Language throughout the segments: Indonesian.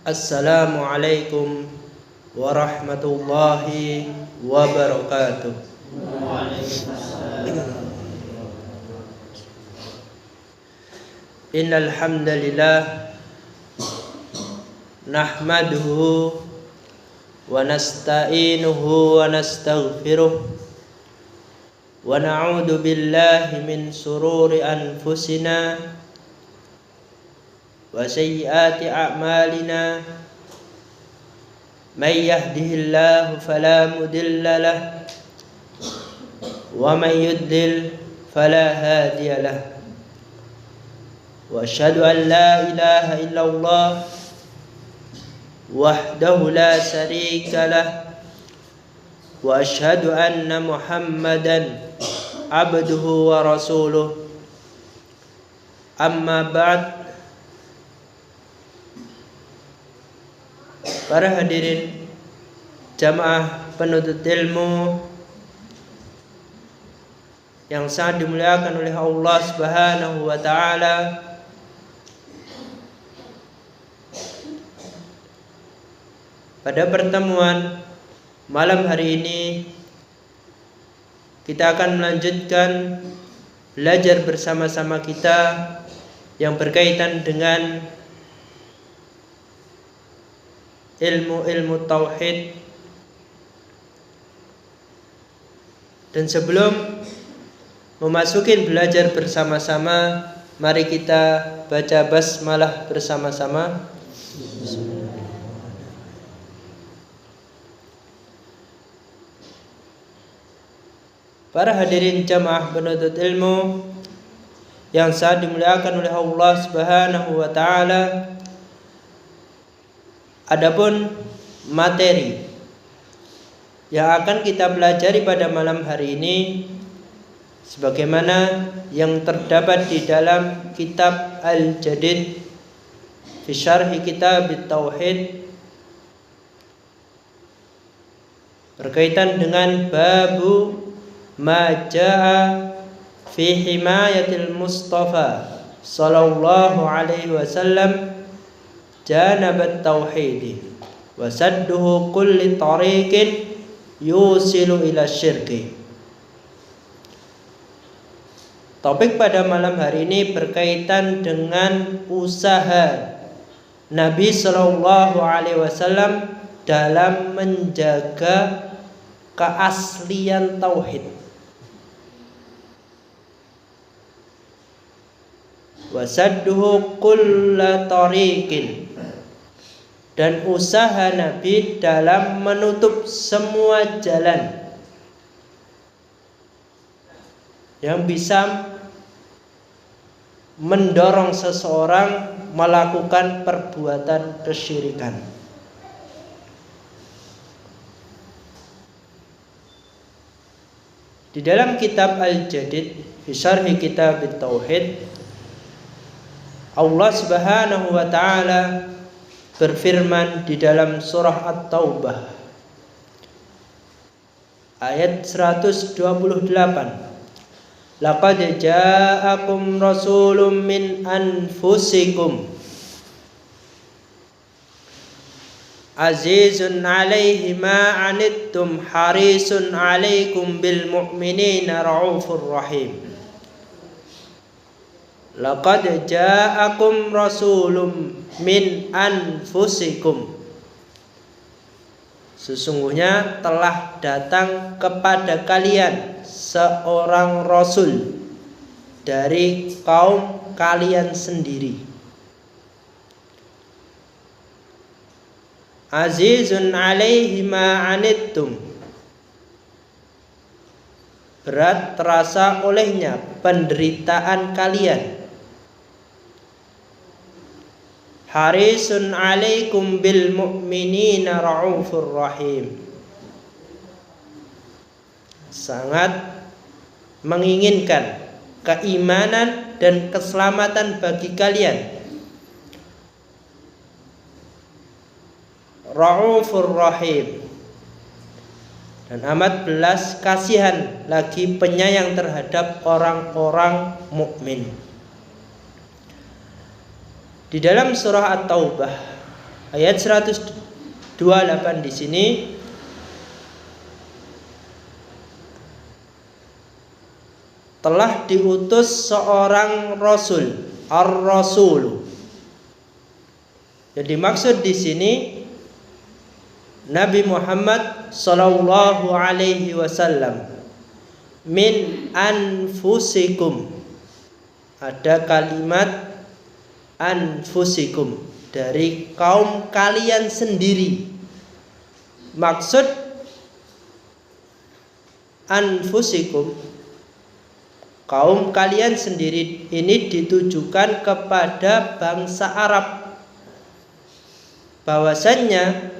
Assalamualaikum warahmatullahi wabarakatuh. Innal hamdalillah nahmaduhu wa nasta'inuhu wa nastaghfiruh wa na'udzu billahi min sururi anfusina wa sayyiati a'malina may yahdihillahu fala mudilla lahu wa may yudlil fala hadiya lahu wa asyhadu an la ilaha illallah wahdahu la syarika lahu wa asyhadu anna Muhammadan abduhu wa rasuluh. Amma ba'd. Para hadirin jamaah penuntut ilmu yang sangat dimuliakan oleh Allah Subhanahu wa taala, pada pertemuan malam hari ini kita akan melanjutkan belajar bersama-sama kita yang berkaitan dengan ilmu-ilmu tauhid. Dan sebelum memasukin belajar bersama-sama, mari kita baca basmalah bersama-sama. Para hadirin jamaah penuntut ilmu yang sangat dimuliakan oleh Allah Subhanahu wa taala, adapun materi yang akan kita pelajari pada malam hari ini sebagaimana yang terdapat di dalam kitab Al-Jadid fi Syarhi Kitab Tauhid berkaitan dengan babu ma jaa fi himayatil Mustafa sallallahu alaihi wasallam janabat tauhid wa sadduhu kulli tariqin yusilu ila syirki. Topik pada malam hari ini berkaitan dengan usaha Nabi sallallahu alaihi wasallam dalam menjaga keaslian tauhid. Wasadduhu kulla tariqin, dan usaha Nabi dalam menutup semua jalan yang bisa mendorong seseorang melakukan perbuatan kesyirikan. Di dalam kitab Al-Jadid fi Syarhi Kitab Tauhid, Allah Subhanahu wa taala berfirman di dalam surah At-Taubah ayat 128, laqad ja'akum rasulun min anfusikum azizun 'alaihi ma 'anittum harisun 'alaikum bil mu'minina raufur rahim. Laqad ja'akum rasulun min anfusikum, sesungguhnya telah datang kepada kalian seorang rasul dari kaum kalian sendiri. Azizun 'alaihi ma 'anittum, berat terasa olehnya penderitaan kalian. Harisun 'alaikum bil mu'minina raufur rahim, sangat menginginkan keimanan dan keselamatan bagi kalian. Raufur rahim, dan amat belas kasihan lagi penyayang terhadap orang-orang mukmin. Di dalam surah At-Taubah Ayat 128 di sini telah diutus seorang rasul, ar-rasul. Jadi maksud di sini Nabi Muhammad sallallahu alaihi wasallam min anfusikum. Ada kalimat anfusikum, dari kaum kalian sendiri. Maksud anfusikum, kaum kalian sendiri, ini ditujukan kepada bangsa Arab. Bahwasannya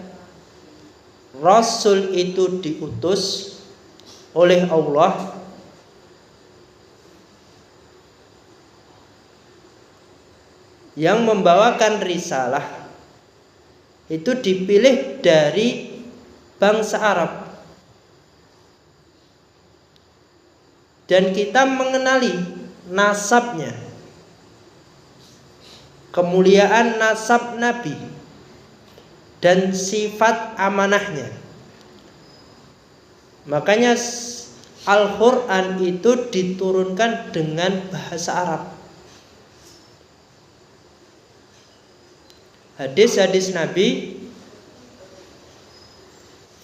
Rasul itu diutus oleh Allah yang membawakan risalah, itu dipilih dari bangsa Arab. Dan kita mengenali nasabnya, kemuliaan nasab Nabi, dan sifat amanahnya. Makanya Al-Quran itu diturunkan dengan bahasa Arab. Hadis-hadis Nabi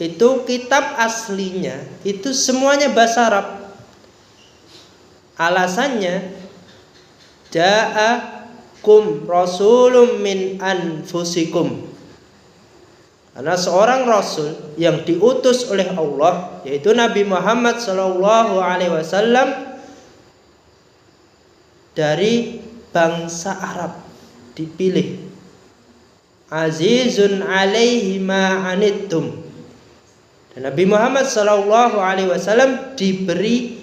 itu kitab aslinya itu semuanya bahasa Arab. Alasannya ja'akum rasulun min anfusikum, karena seorang rasul yang diutus oleh Allah, yaitu Nabi Muhammad sallallahu alaihi wasallam, dari bangsa Arab, dipilih. Azizun alaihi ma anittum. Dan Nabi Muhammad sallallahu alaihi wasallam diberi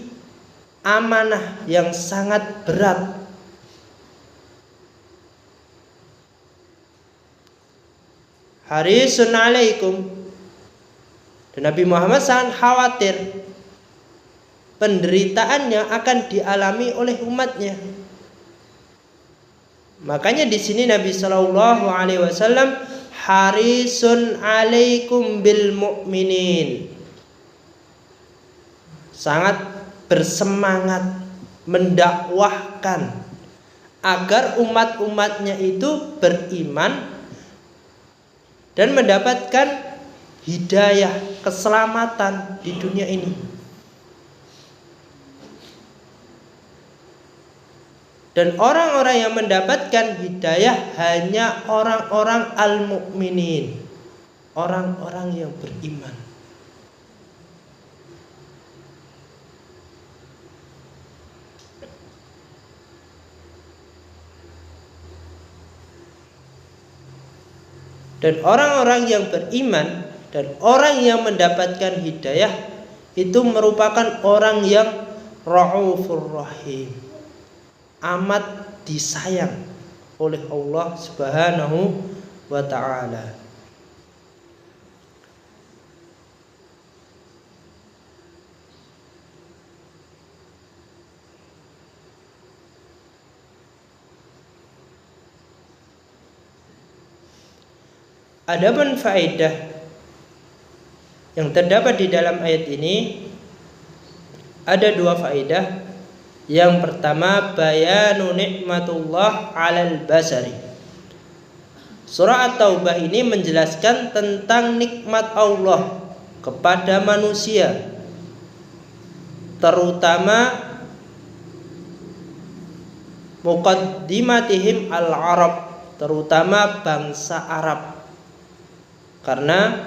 amanah yang sangat berat. Harisun alaikum. Dan Nabi Muhammad sangat khawatir penderitaan yang akan dialami oleh umatnya. Makanya di sini Nabi sallallahu alaihi wasallam harisun alaikum bil mu'minin, sangat bersemangat mendakwahkan agar umat-umatnya itu beriman dan mendapatkan hidayah, keselamatan di dunia ini. Dan orang-orang yang mendapatkan hidayah hanya orang-orang al-mu'minin, orang-orang yang beriman. Dan orang-orang yang beriman dan orang yang mendapatkan hidayah itu merupakan orang yang Raufur Rahim, amat disayang oleh Allah Subhanahu wa ta'ala. Adapun faedah yang terdapat di dalam ayat ini ada dua faedah. Yang pertama, bayanu nikmatullah 'alal basari. Surah At-Taubah ini menjelaskan tentang nikmat Allah kepada manusia, terutama muqaddimatihim al-Arab, terutama bangsa Arab. Karena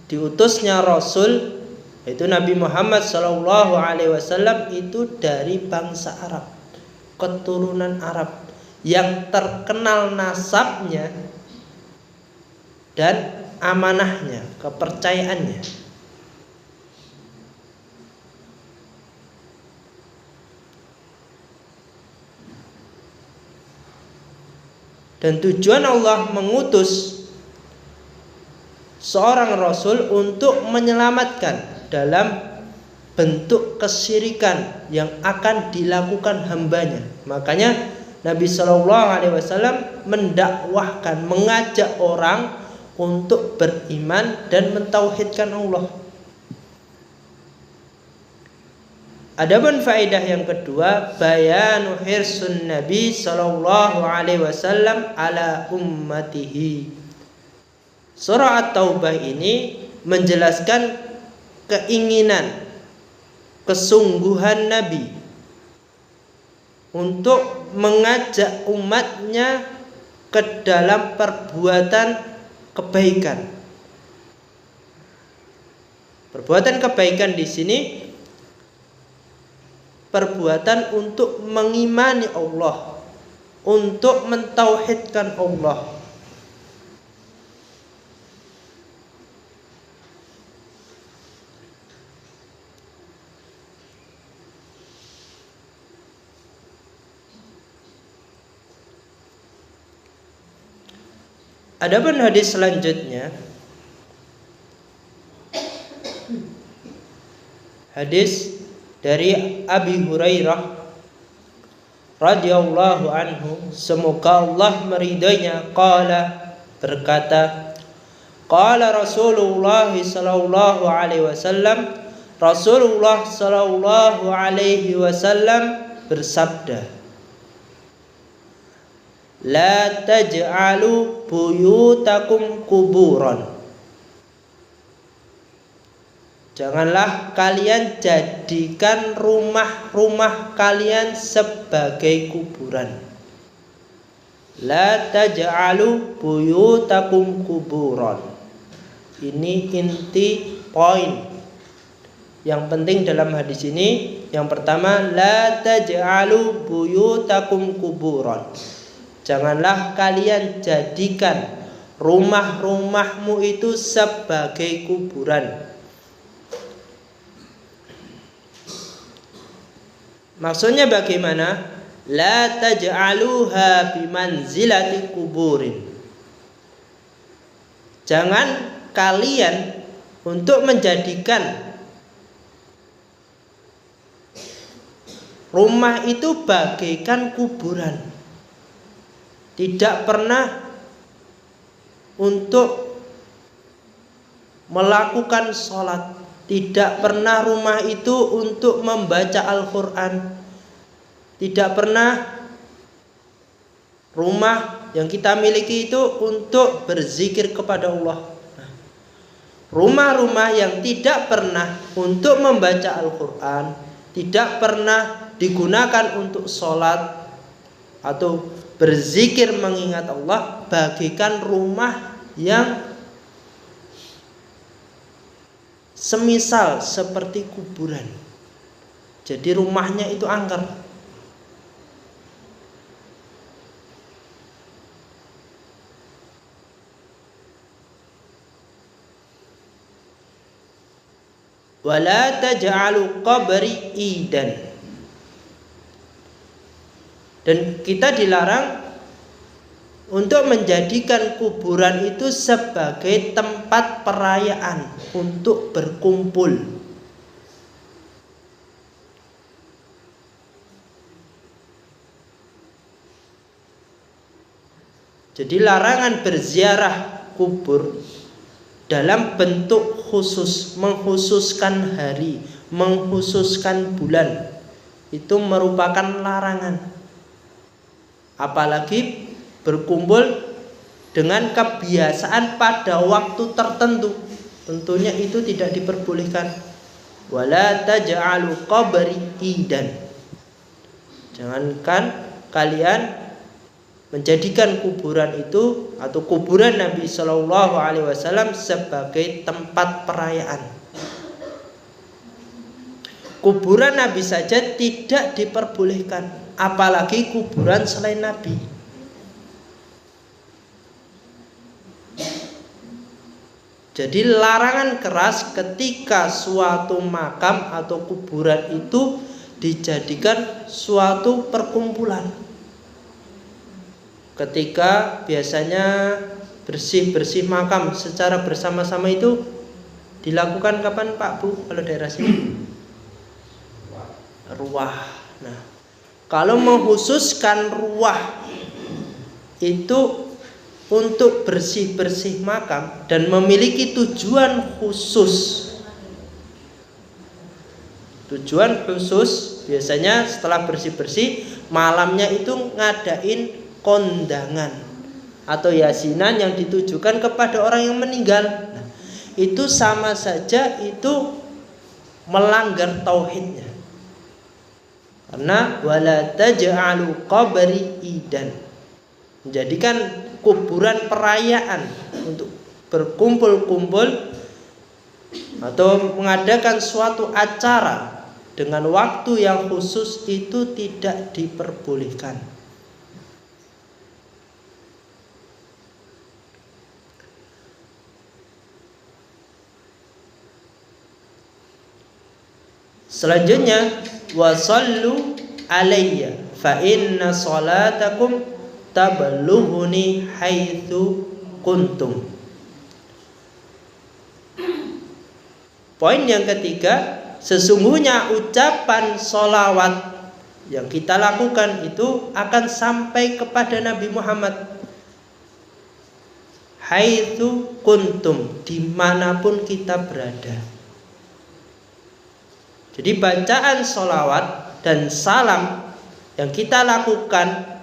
diutusnya Rasul, yaitu Nabi Muhammad sallallahu alaihi wasallam, itu dari bangsa Arab, keturunan Arab, yang terkenal nasabnya dan amanahnya, kepercayaannya. Dan tujuan Allah mengutus seorang Rasul untuk menyelamatkan dalam bentuk kesyirikan yang akan dilakukan hambanya. Makanya Nabi Shallallahu Alaihi Wasallam mendakwahkan, mengajak orang untuk beriman dan mentauhidkan Allah. Adapun faedah yang kedua, bayanu hirsun Nabi Shallallahu Alaihi Wasallam ala ummatihi. Surah At-Taubah ini menjelaskan keinginan, kesungguhan Nabi untuk mengajak umatnya ke dalam perbuatan kebaikan. Perbuatan kebaikan di sini perbuatan untuk mengimani Allah, untuk mentauhidkan Allah. Adapun hadis selanjutnya, hadis dari Abi Hurairah radhiyallahu anhu, semoga Allah meridainya, qala, berkata, qala Rasulullah sallallahu alaihi wasallam, Rasulullah sallallahu alaihi wasallam bersabda, la taj'alu buyutakum kuburan. Janganlah kalian jadikan rumah-rumah kalian sebagai kuburan. La taj'alu buyutakum kuburan. Ini inti poin yang penting dalam hadis ini. Yang pertama, la taj'alu buyutakum kuburan. Janganlah kalian jadikan rumah-rumahmu itu sebagai kuburan. Maksudnya bagaimana? La taj'aluha bimanzilati kuburin. Jangan kalian untuk menjadikan rumah itu bagaikan kuburan. Tidak pernah untuk melakukan sholat, tidak pernah rumah itu untuk membaca Al-Quran, tidak pernah rumah yang kita miliki itu untuk berzikir kepada Allah. Rumah-rumah yang tidak pernah untuk membaca Al-Quran, tidak pernah digunakan untuk sholat atau berzikir mengingat Allah, bagikan rumah yang semisal seperti kuburan. Jadi rumahnya itu angker. Wala taj'alu qabri idan. Dan kita dilarang untuk menjadikan kuburan itu sebagai tempat perayaan untuk berkumpul. Jadi larangan berziarah kubur dalam bentuk khusus, mengkhususkan hari, mengkhususkan bulan, itu merupakan larangan. Apalagi berkumpul dengan kebiasaan pada waktu tertentu, tentunya itu tidak diperbolehkan. Wala taj'alu qabri idan. Jangankan kalian menjadikan kuburan itu atau kuburan Nabi Shallallahu Alaihi Wasallam sebagai tempat perayaan. Kuburan Nabi saja tidak diperbolehkan, apalagi kuburan selain Nabi. Jadi larangan keras ketika suatu makam atau kuburan itu dijadikan suatu perkumpulan. Ketika biasanya bersih-bersih makam secara bersama-sama itu dilakukan kapan Pak Bu kalau daerah sini? Ruah. Nah, Kalau menghususkan ruah itu untuk bersih-bersih makam dan memiliki tujuan khusus. Tujuan khusus biasanya setelah bersih-bersih malamnya itu ngadain kondangan atau yasinan yang ditujukan kepada orang yang meninggal. Nah, itu sama saja itu melanggar tauhidnya. Karena wala taj'alu qabri idan, menjadikan kuburan perayaan untuk berkumpul-kumpul atau mengadakan suatu acara dengan waktu yang khusus itu tidak diperbolehkan. Selanjutnya, wasallu alayya fa inna salatakum tablughuni haitsu kuntum. Poin yang ketiga, sesungguhnya ucapan sholawat yang kita lakukan itu akan sampai kepada Nabi Muhammad haitsu kuntum, dimanapun kita berada. Jadi bacaan sholawat dan salam yang kita lakukan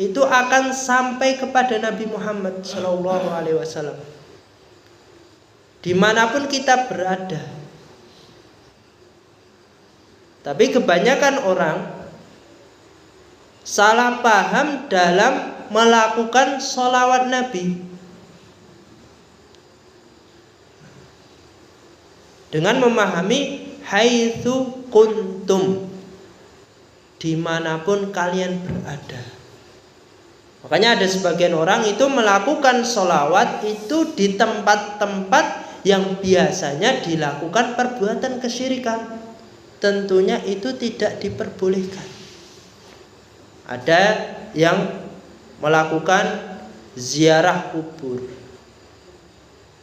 itu akan sampai kepada Nabi Muhammad SAW dimanapun kita berada. Tapi kebanyakan orang salah paham dalam melakukan sholawat Nabi dengan memahami haitsu kuntum, dimanapun kalian berada. Makanya ada sebagian orang itu melakukan sholawat itu di tempat-tempat yang biasanya dilakukan perbuatan kesyirikan. Tentunya itu tidak diperbolehkan. Ada yang melakukan ziarah kubur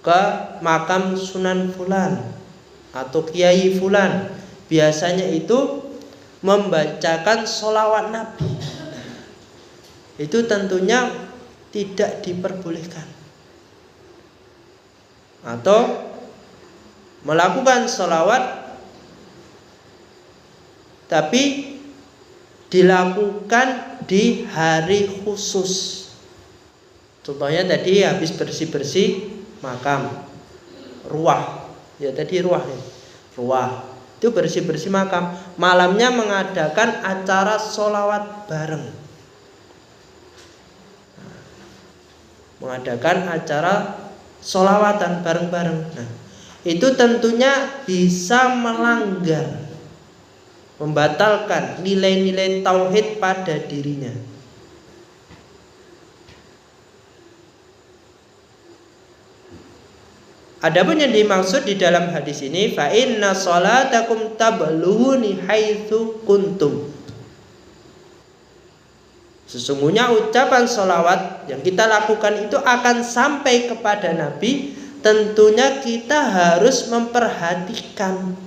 ke makam Sunan Fulan atau Kiai Fulan, biasanya itu membacakan sholawat Nabi. Itu tentunya tidak diperbolehkan. Atau melakukan sholawat tapi dilakukan di hari khusus. Contohnya tadi habis bersih-bersih makam, ruah. Ya tadi ruah ya. Ruah itu bersih-bersih makam, malamnya mengadakan acara sholawat bareng. Mengadakan acara sholawatan bareng-bareng. Nah, itu tentunya bisa melanggar, membatalkan nilai-nilai tauhid pada dirinya. Adapun yang dimaksud di dalam hadis ini, fa inna salatakum tablughuni haitsu kuntum. Sesungguhnya ucapan sholawat yang kita lakukan itu akan sampai kepada Nabi. Tentunya kita harus memperhatikan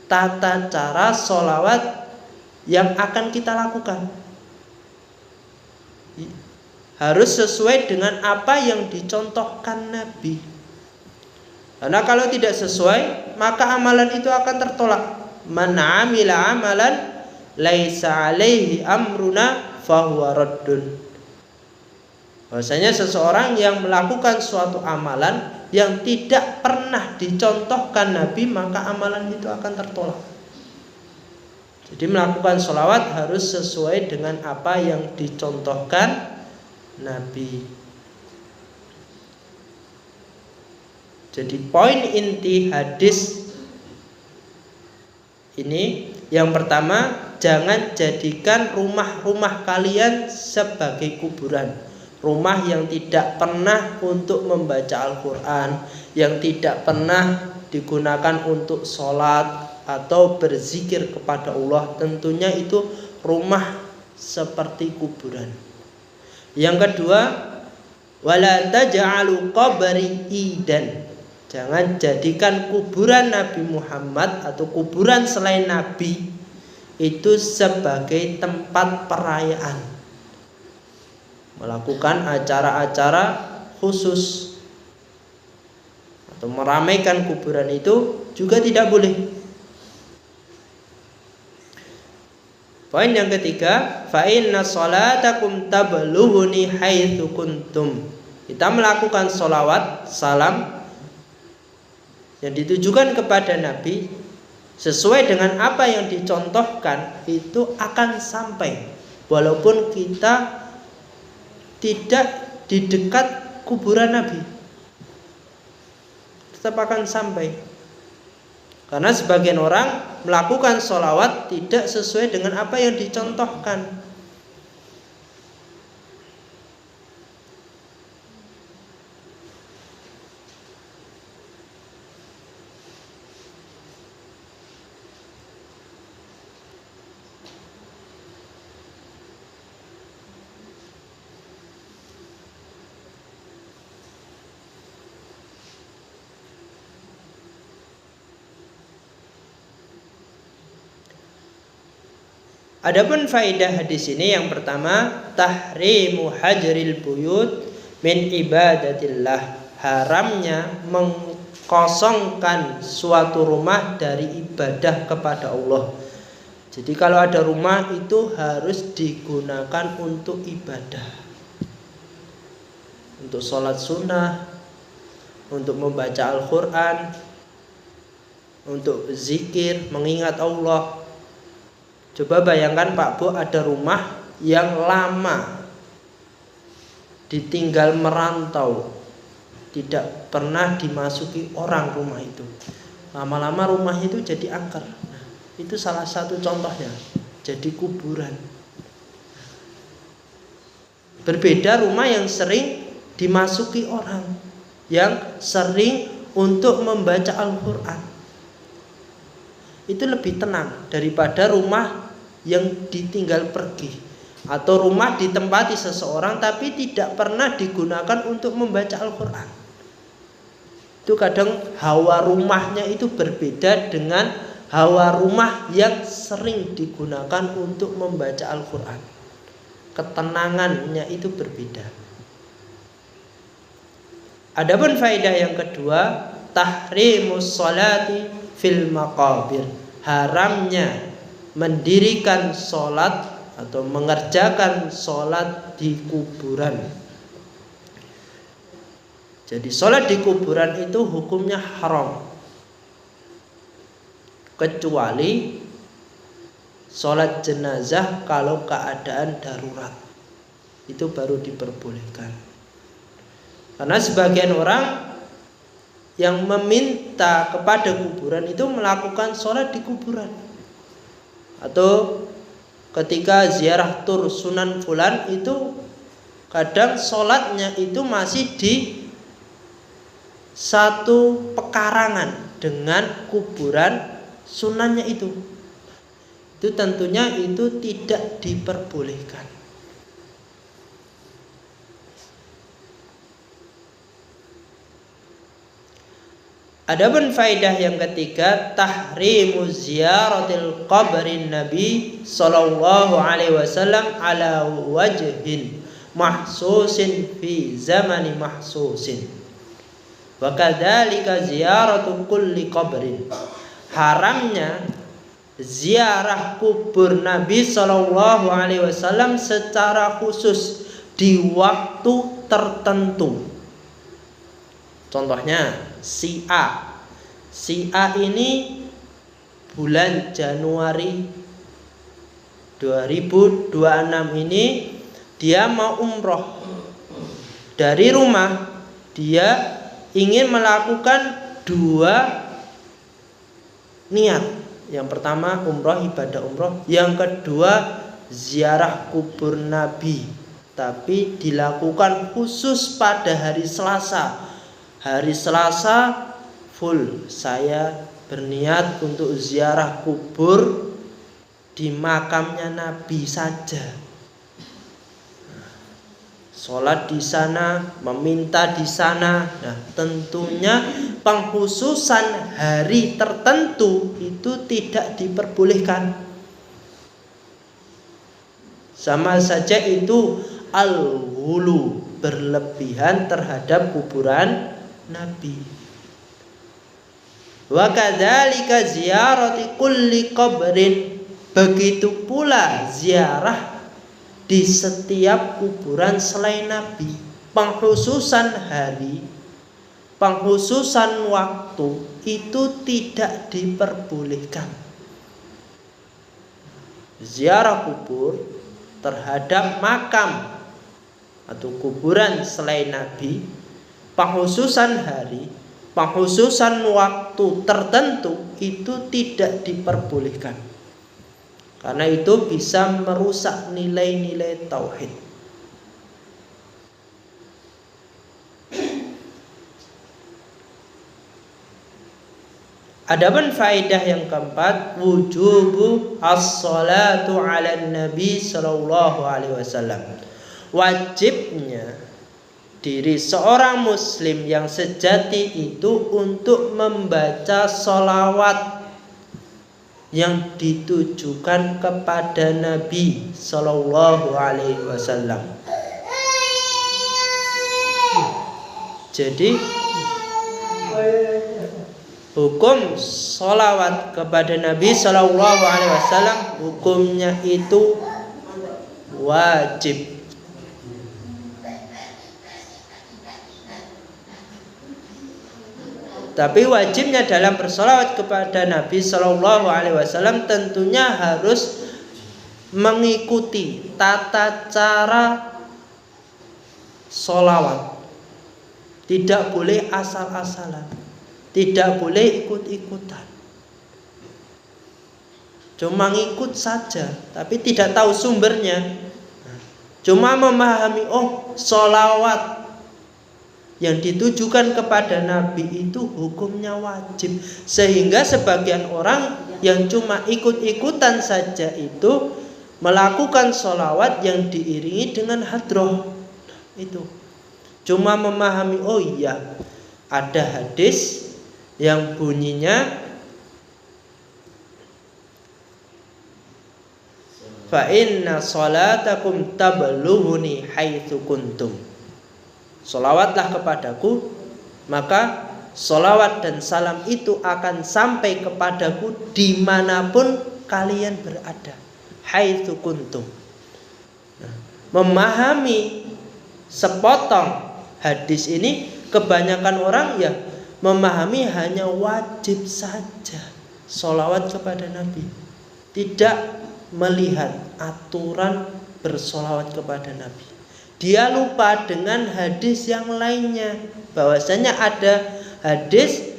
tata cara sholawat yang akan kita lakukan. Harus sesuai dengan apa yang dicontohkan Nabi. Karena kalau tidak sesuai, maka amalan itu akan tertolak. Man 'amila 'amalan laisa 'alaihi amruna fahuwa raddun. Bahwasanya seseorang yang melakukan suatu amalan yang tidak pernah dicontohkan Nabi, maka amalan itu akan tertolak. Jadi melakukan sholawat harus sesuai dengan apa yang dicontohkan Nabi. Jadi poin inti hadis ini yang pertama, jangan jadikan rumah-rumah kalian sebagai kuburan. Rumah yang tidak pernah untuk membaca Al-Quran, yang tidak pernah digunakan untuk sholat atau berzikir kepada Allah, tentunya itu rumah seperti kuburan. Yang kedua, wala taj'alu qabri idan. Jangan jadikan kuburan Nabi Muhammad atau kuburan selain Nabi itu sebagai tempat perayaan, melakukan acara-acara khusus atau meramaikan kuburan itu juga tidak boleh. Poin yang ketiga, fa inna sholatakum tablughuni haitsu kuntum. Kita melakukan sholawat, salam yang ditujukan kepada Nabi sesuai dengan apa yang dicontohkan itu akan sampai walaupun kita tidak di dekat kuburan Nabi, tetap akan sampai. Karena sebagian orang melakukan sholawat tidak sesuai dengan apa yang dicontohkan. Adapun faedah hadis ini yang pertama, tahrimu hajril buyut min ibadatillah, haramnya mengkosongkan suatu rumah dari ibadah kepada Allah. Jadi kalau ada rumah itu harus digunakan untuk ibadah, untuk sholat sunnah, untuk membaca Al-Quran, untuk zikir, mengingat Allah. Coba bayangkan Pak Bu, ada rumah yang lama ditinggal merantau, tidak pernah dimasuki orang rumah itu. Lama-lama rumah itu jadi angker. Nah, itu salah satu contohnya, jadi kuburan. Berbeda rumah yang sering dimasuki orang, yang sering untuk membaca Al-Quran. Itu lebih tenang daripada rumah yang ditinggal pergi, atau rumah ditempati seseorang tapi tidak pernah digunakan untuk membaca Al-Quran. Itu kadang hawa rumahnya itu berbeda dengan hawa rumah yang sering digunakan untuk membaca Al-Quran. Ketenangannya itu berbeda. Adapun faedah yang kedua, tahrimus sholati fil maqabir, haramnya mendirikan sholat atau mengerjakan sholat di kuburan. Jadi sholat di kuburan itu hukumnya haram, kecuali sholat jenazah kalau keadaan darurat, itu baru diperbolehkan. Karena sebagian orang yang meminta kepada kuburan itu melakukan sholat di kuburan. Atau ketika ziarah tur Sunan Fulan itu kadang sholatnya itu masih di satu pekarangan dengan kuburan sunannya itu. Itu tentunya itu tidak diperbolehkan. Adapun faedah yang ketiga, tahrimu ziyaratil qabrin Nabi sallallahu alaihi wasallam ala wajhin mahsusin fi zamani mahsusin. Wa kadzalika ziyaratu kulli qabrin. Haramnya ziarah kubur Nabi sallallahu alaihi wasallam secara khusus di waktu tertentu. Contohnya si A ini bulan Januari 2026 ini dia mau umroh. Dari rumah dia ingin melakukan dua niat. Yang pertama umroh, ibadah umroh. Yang kedua ziarah kubur Nabi, tapi dilakukan khusus pada hari Selasa. Hari Selasa full saya berniat untuk ziarah kubur di makamnya Nabi saja. Sholat di sana, meminta di sana. Nah, tentunya pengkhususan hari tertentu itu tidak diperbolehkan. Sama saja itu al-ghulu, berlebihan terhadap kuburan Nabi. Wa kadzalika ziyarati kulli qabrin, begitu pula ziarah di setiap kuburan selain Nabi. Pengkhususan hari, pengkhususan waktu itu tidak diperbolehkan. Ziarah kubur terhadap makam atau kuburan selain Nabi, pengkhususan hari, pengkhususan waktu tertentu itu tidak diperbolehkan. Karena itu bisa merusak nilai-nilai tauhid. Adapun faedah yang keempat, wujubu as-salatu 'alan nabi sallallahu alaihi wasallam. Wajibnya diri seorang muslim yang sejati itu untuk membaca sholawat yang ditujukan kepada Nabi sallallahu alaihi wasallam. Jadi hukum sholawat kepada Nabi sallallahu alaihi wasallam hukumnya itu wajib. Tapi wajibnya dalam bersolawat kepada Nabi sallallahu alaihi wasallam tentunya harus mengikuti tata cara solawat. Tidak boleh asal-asalan, tidak boleh ikut-ikutan. Cuma ngikut saja, tapi tidak tahu sumbernya. Cuma memahami, oh solawat yang ditujukan kepada Nabi itu hukumnya wajib. Sehingga sebagian orang yang cuma ikut-ikutan saja itu melakukan sholawat yang diiringi dengan hadroh. Itu cuma memahami, oh iya ada hadis yang bunyinya fa inna sholatakum tablughuni haitsu kuntum. Sholawatlah kepadaku, maka sholawat dan salam itu akan sampai kepadaku dimanapun kalian berada. Haitsu kuntum. Memahami sepotong hadis ini, kebanyakan orang ya memahami hanya wajib saja sholawat kepada Nabi, tidak melihat aturan bersolawat kepada Nabi. Dia lupa dengan hadis yang lainnya, bahwasanya ada hadis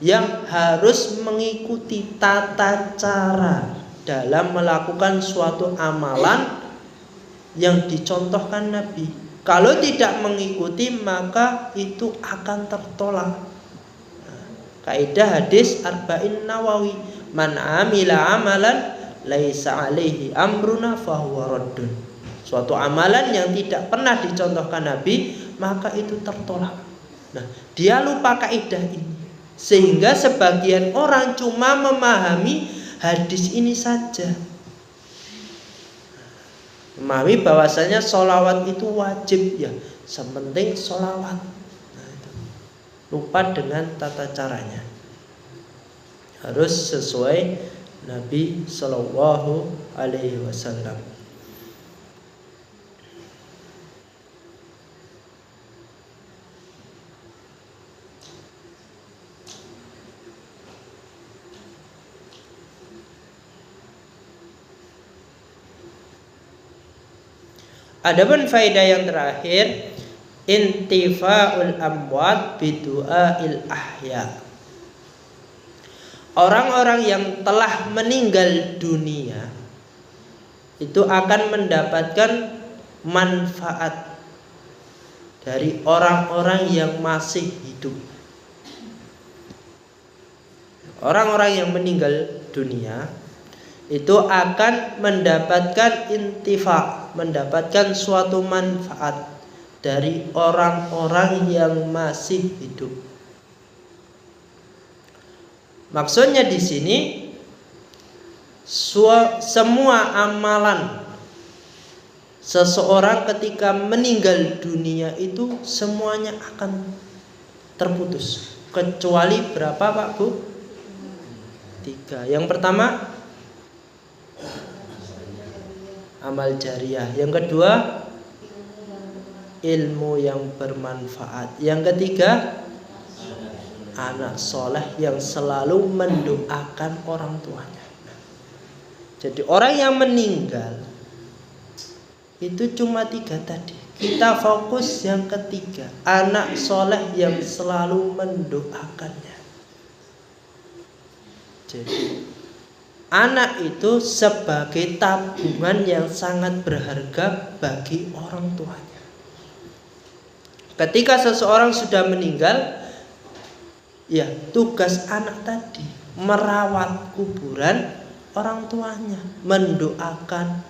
yang harus mengikuti tata cara dalam melakukan suatu amalan yang dicontohkan Nabi. Kalau tidak mengikuti maka itu akan tertolak. Kaidah hadis Arba'in Nawawi, man amila amalan laisa alaihi amruna fahuwa raddun. Suatu amalan yang tidak pernah dicontohkan Nabi, maka itu tertolak. Nah, dia lupa kaidah ini, sehingga sebagian orang cuma memahami hadis ini saja, memahami bahwasanya sholawat itu wajib ya, sepenting sholawat. Nah, itu. Lupa dengan tata caranya. Harus sesuai Nabi Sallallahu Alaihi Wasallam. Adapun faedah yang terakhir, intifa'ul amwat bidu'ail ahya. Orang-orang yang telah meninggal dunia itu akan mendapatkan manfaat dari orang-orang yang masih hidup. Orang-orang yang meninggal dunia itu akan mendapatkan intifa, mendapatkan suatu manfaat dari orang-orang yang masih hidup. Maksudnya di sini semua amalan seseorang ketika meninggal dunia itu semuanya akan terputus, kecuali berapa Pak Bu? 3. Yang pertama amal jariah, yang kedua ilmu yang bermanfaat, yang ketiga anak soleh yang selalu mendoakan orang tuanya. Jadi orang yang meninggal itu cuma 3 tadi. Kita fokus yang ketiga, anak soleh yang selalu mendoakannya. Jadi anak itu sebagai tabungan yang sangat berharga bagi orang tuanya. Ketika seseorang sudah meninggal, ya tugas anak tadi merawat kuburan orang tuanya, mendoakan,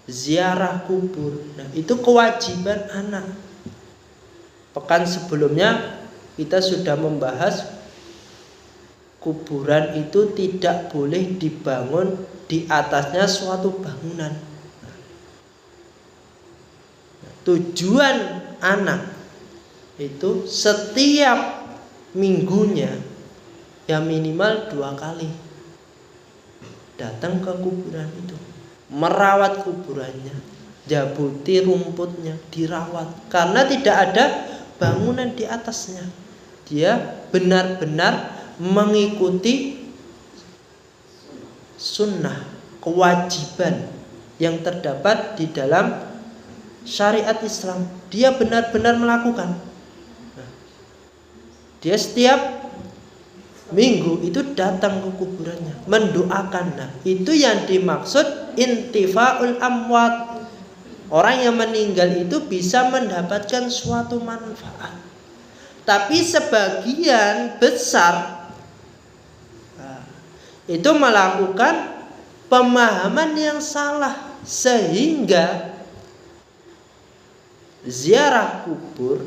ziarah kubur. Nah, itu kewajiban anak. Pekan sebelumnya kita sudah membahas kuburan itu tidak boleh dibangun di atasnya suatu bangunan. Tujuan anak itu setiap minggunya ya minimal 2 kali datang ke kuburan itu, merawat kuburannya, jabuti rumputnya, dirawat, karena tidak ada bangunan di atasnya. Dia benar-benar mengikuti sunnah, kewajiban yang terdapat di dalam syariat Islam. Dia benar-benar melakukan. Dia setiap minggu itu datang ke kuburannya, mendoakan. Nah, itu yang dimaksud intifaul amwat. Orang yang meninggal itu bisa mendapatkan suatu manfaat. Tapi sebagian besar itu melakukan pemahaman yang salah, sehingga ziarah kubur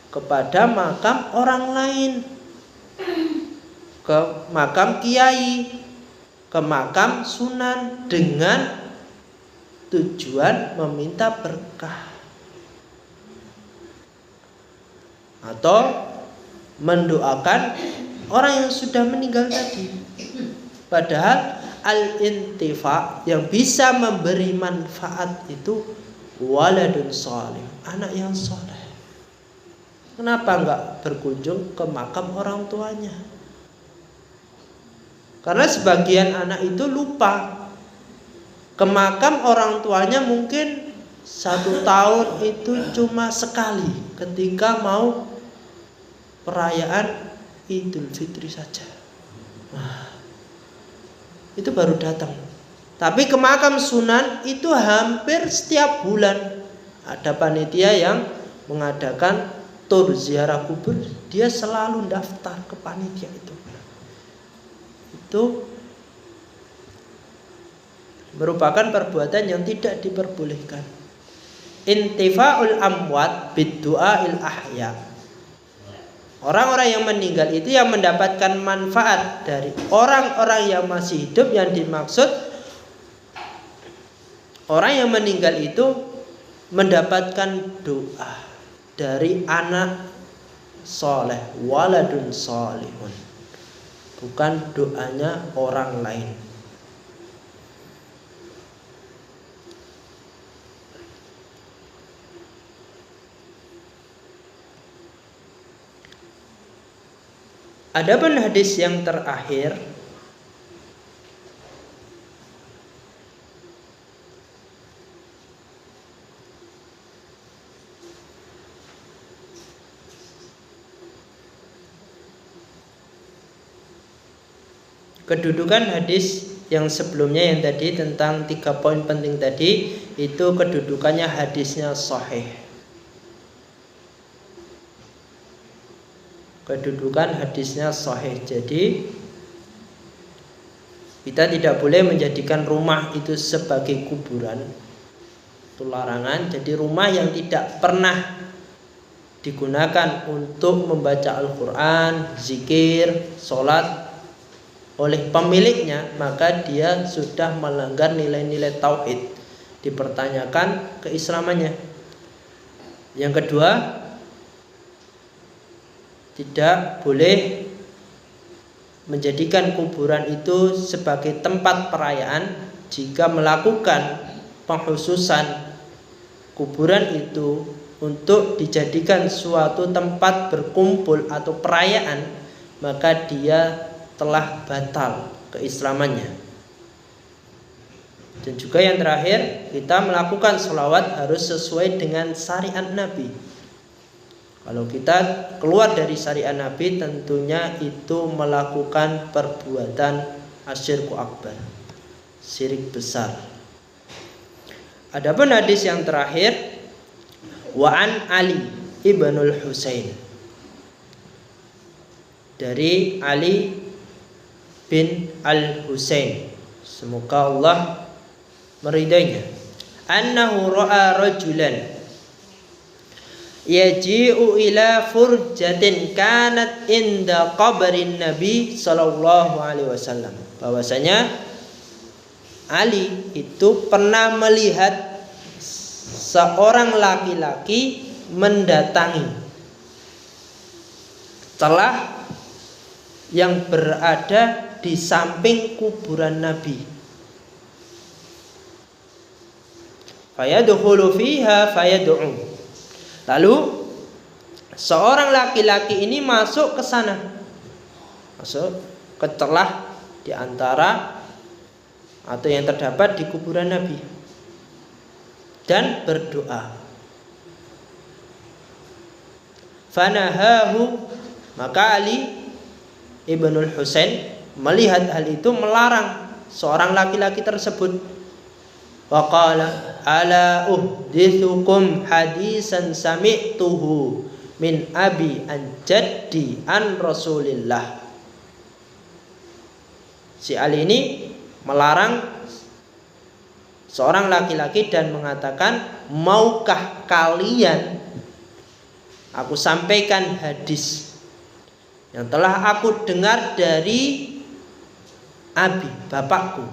kepada makam orang lain, ke makam kiai, ke makam sunan, dengan tujuan meminta berkah atau mendoakan orang yang sudah meninggal tadi. Padahal al-intifa yang bisa memberi manfaat itu waladun salih, anak yang soleh. Kenapa enggak berkunjung ke makam orang tuanya? Karena sebagian anak itu lupa ke makam orang tuanya, mungkin 1 tahun itu cuma sekali ketika mau perayaan Idul Fitri saja. Itu baru datang. Tapi ke makam sunan itu hampir setiap bulan ada panitia yang mengadakan tur ziarah kubur. Dia selalu daftar ke panitia itu. Itu merupakan perbuatan yang tidak diperbolehkan. Intifaul amwat biddu'ail ahya. Orang-orang yang meninggal itu yang mendapatkan manfaat dari orang-orang yang masih hidup. Yang dimaksud orang yang meninggal itu mendapatkan doa dari anak soleh, waladun solihun, bukan doanya orang lain. Adapun hadis yang terakhir, kedudukan hadis yang sebelumnya yang tadi tentang 3 poin penting tadi, itu kedudukannya hadisnya sahih. Kedudukan hadisnya sahih. Jadi kita tidak boleh menjadikan rumah itu sebagai kuburan. Itu larangan. Jadi rumah yang tidak pernah digunakan untuk membaca Al-Quran, zikir, sholat oleh pemiliknya, maka dia sudah melanggar nilai-nilai tauhid. dipertanyakan keislamannya. Yang kedua, tidak boleh menjadikan kuburan itu sebagai tempat perayaan. Jika melakukan pengkhususan kuburan itu untuk dijadikan suatu tempat berkumpul atau perayaan, maka dia telah batal keislamannya. Dan juga yang terakhir, kita melakukan sholawat harus sesuai dengan syariat Nabi. Kalau kita keluar dari syariat Nabi, tentunya itu melakukan perbuatan asyirku akbar, syirik besar. Adapun hadis yang terakhir, wa an Ali ibnul Husain, dari Ali bin Al-Husain, semoga Allah meridainya, annahu ra'a rajulan yaji'u ila furjatin kanat inda qabrin Nabi sallallahu alaihi wasallam, bahwasanya Ali itu pernah melihat seorang laki-laki mendatangi celah yang berada di samping kuburan Nabi. Fayadkhulu fiha fayad'u. Lalu seorang laki-laki ini masuk ke sana, masuk ke celah di antara atau yang terdapat di kuburan Nabi, dan berdoa. Fanahahu, maka Ali ibnul Husain melihat hal itu, melarang seorang laki-laki tersebut. Wa qala ala uhdithukum hadisan sami'tuhu min abi an jaddi an Rasulillah. Si Ali ini melarang seorang laki-laki dan mengatakan, maukah kalian aku sampaikan hadis yang telah aku dengar dari abi, bapakku,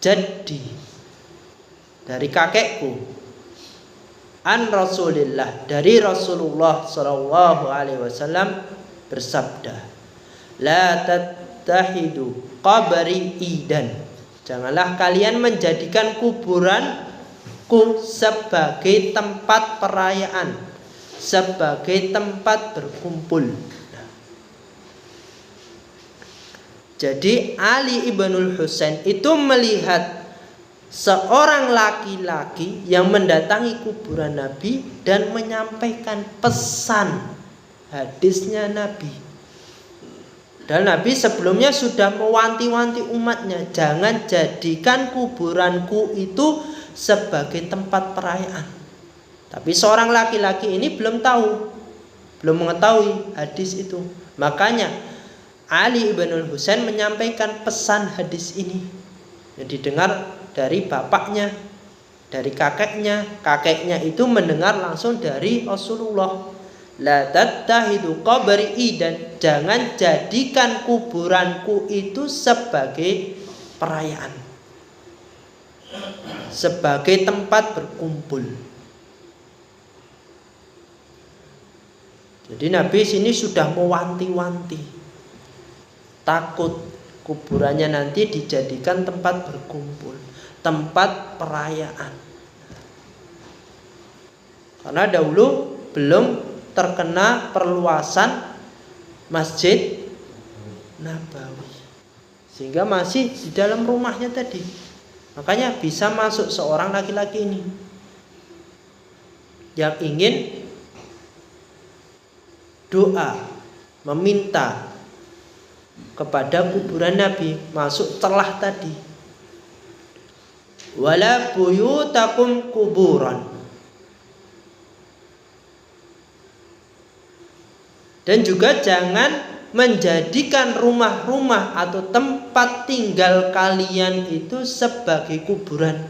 jaddi, dari kakekku, an Rasulillah, dari Rasulullah sallallahu alaihi wasallam bersabda, la tattahidu qabri idan, janganlah kalian menjadikan kuburanku sebagai tempat perayaan, sebagai tempat berkumpul. Jadi Ali ibnul Husain itu melihat seorang laki-laki yang mendatangi kuburan Nabi dan menyampaikan pesan hadisnya Nabi. Dan Nabi sebelumnya sudah mewanti-wanti umatnya, jangan jadikan kuburanku itu sebagai tempat perayaan. Tapi seorang laki-laki ini belum mengetahui hadis itu. Makanya Ali ibnul Husain menyampaikan pesan hadis ini yang didengar dari bapaknya, dari kakeknya itu mendengar langsung dari Rasulullah. La tattahidu qabri idan, jangan jadikan kuburanku itu sebagai perayaan, sebagai tempat berkumpul. Jadi Nabi sini sudah mewanti-wanti, takut kuburannya nanti dijadikan tempat berkumpul, tempat perayaan. Karena dahulu belum terkena perluasan Masjid Nabawi, sehingga masih di dalam rumahnya tadi. Makanya bisa masuk seorang laki-laki ini yang ingin doa, meminta kepada kuburan Nabi, masuk celah tadi. Wala buyutakum kuburan, dan juga jangan menjadikan rumah-rumah atau tempat tinggal kalian itu sebagai kuburan.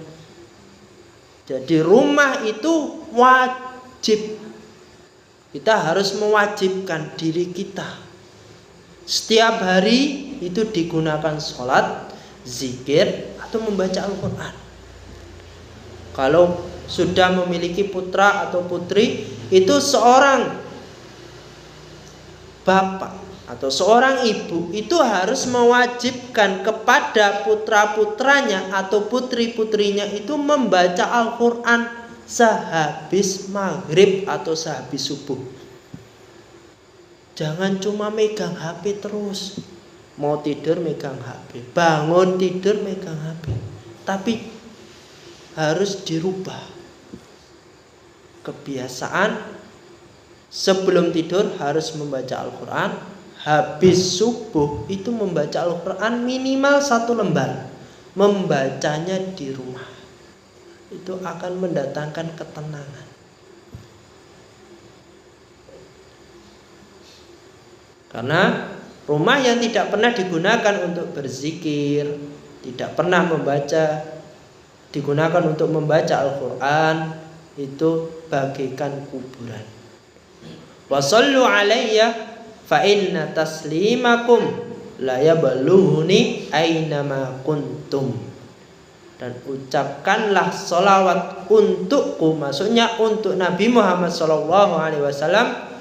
Jadi rumah itu wajib, kita harus mewajibkan diri kita setiap hari itu digunakan sholat, zikir, atau membaca Al-Quran. Kalau sudah memiliki putra atau putri, itu seorang bapak atau seorang ibu itu harus mewajibkan kepada putra-putranya atau putri-putrinya itu membaca Al-Quran sehabis maghrib atau sehabis subuh. Jangan cuma megang HP terus. Mau tidur megang HP, bangun tidur megang HP. Tapi harus dirubah kebiasaan. Sebelum tidur harus membaca Al-Quran. Habis subuh itu membaca Al-Quran minimal 1 lembar. Membacanya di rumah itu akan mendatangkan ketenangan. Karena rumah yang tidak pernah digunakan untuk berzikir, tidak pernah digunakan untuk membaca Al-Quran, itu bagaikan kuburan. Wa sallu alayya fa inna taslimakum la yabaluhuni aynama kuntum. Dan ucapkanlah sholawat untukku, maksudnya untuk Nabi Muhammad SAW,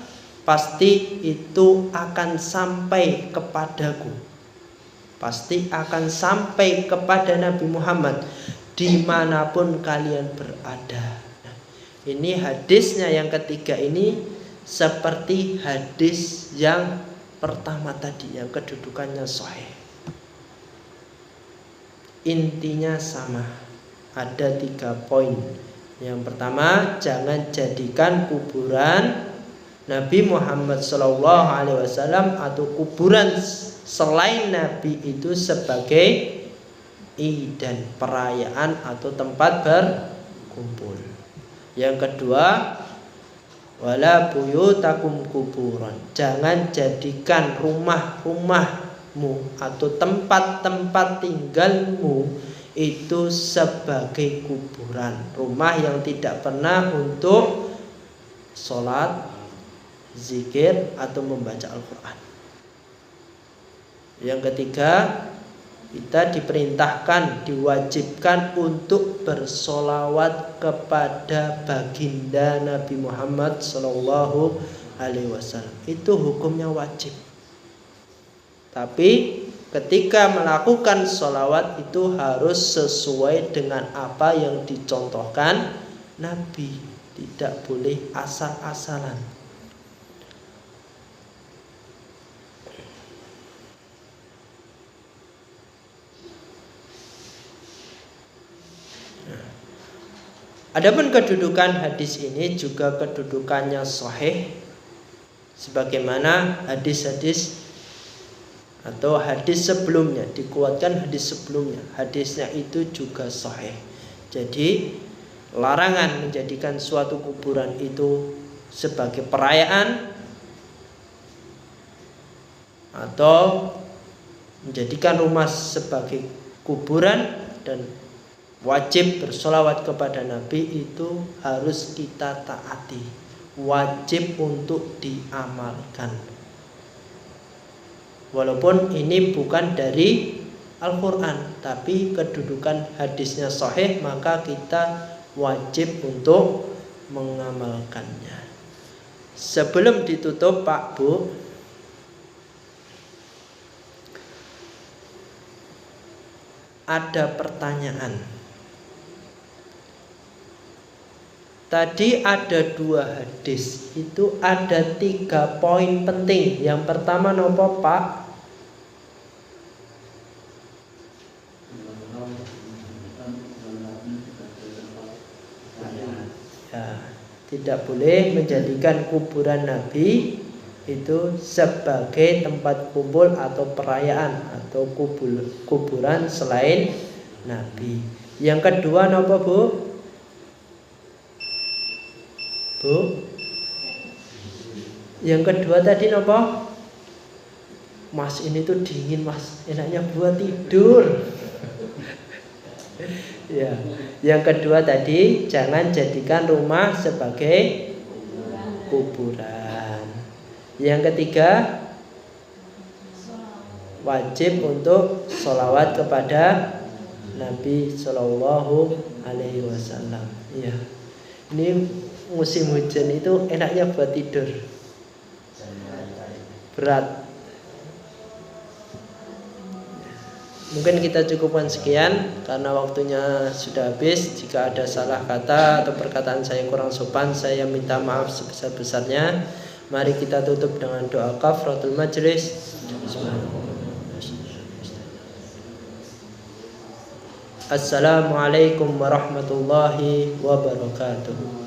pasti itu akan sampai kepadaku, pasti akan sampai kepada Nabi Muhammad dimanapun kalian berada. Nah, ini hadisnya yang ketiga ini seperti hadis yang pertama tadi yang kedudukannya sahih. Intinya sama, ada 3 poin. Yang pertama, jangan jadikan kuburan Nabi Muhammad SAW atau kuburan selain Nabi itu sebagai idan, perayaan atau tempat berkumpul. Yang kedua, wala buyutakum kuburan, jangan jadikan rumah-rumahmu atau tempat-tempat tinggalmu itu sebagai kuburan, rumah yang tidak pernah untuk sholat, zikir atau membaca Al-Quran. Yang ketiga, kita diperintahkan, diwajibkan untuk bersolawat kepada baginda Nabi Muhammad SAW. Itu hukumnya wajib. Tapi ketika melakukan solawat itu harus sesuai dengan apa yang dicontohkan Nabi, tidak boleh asal-asalan. Adapun kedudukan hadis ini juga kedudukannya sahih, sebagaimana hadis-hadis atau hadis sebelumnya, dikuatkan hadis sebelumnya, hadisnya itu juga sahih. Jadi larangan menjadikan suatu kuburan itu sebagai perayaan atau menjadikan rumah sebagai kuburan, dan wajib bersolawat kepada Nabi itu harus kita taati, wajib untuk diamalkan. Walaupun ini bukan dari Al-Quran, tapi kedudukan hadisnya sahih, maka kita wajib untuk mengamalkannya. Sebelum ditutup Pak Bu, ada pertanyaan. Tadi ada 2 hadis, itu ada 3 poin penting. Yang pertama nopo Pak? Ya, tidak boleh menjadikan kuburan Nabi itu sebagai tempat kumpul atau perayaan atau kuburan selain Nabi. Yang kedua nopo Bu? Bu? Yang kedua tadi nopo? Mas, ini tuh dingin Mas, enaknya buat tidur. Ya, yang kedua tadi jangan jadikan rumah sebagai kuburan. Yang ketiga, wajib untuk sholawat kepada Nabi Sallallahu alaihi wasallam. Iya. Ini musim hujan itu enaknya buat tidur. Berat. Mungkin kita cukupkan sekian karena waktunya sudah habis. Jika ada salah kata atau perkataan saya kurang sopan, saya minta maaf sebesar-besarnya. Mari kita tutup dengan doa kafaratul majlis. Assalamualaikum warahmatullahi wabarakatuh.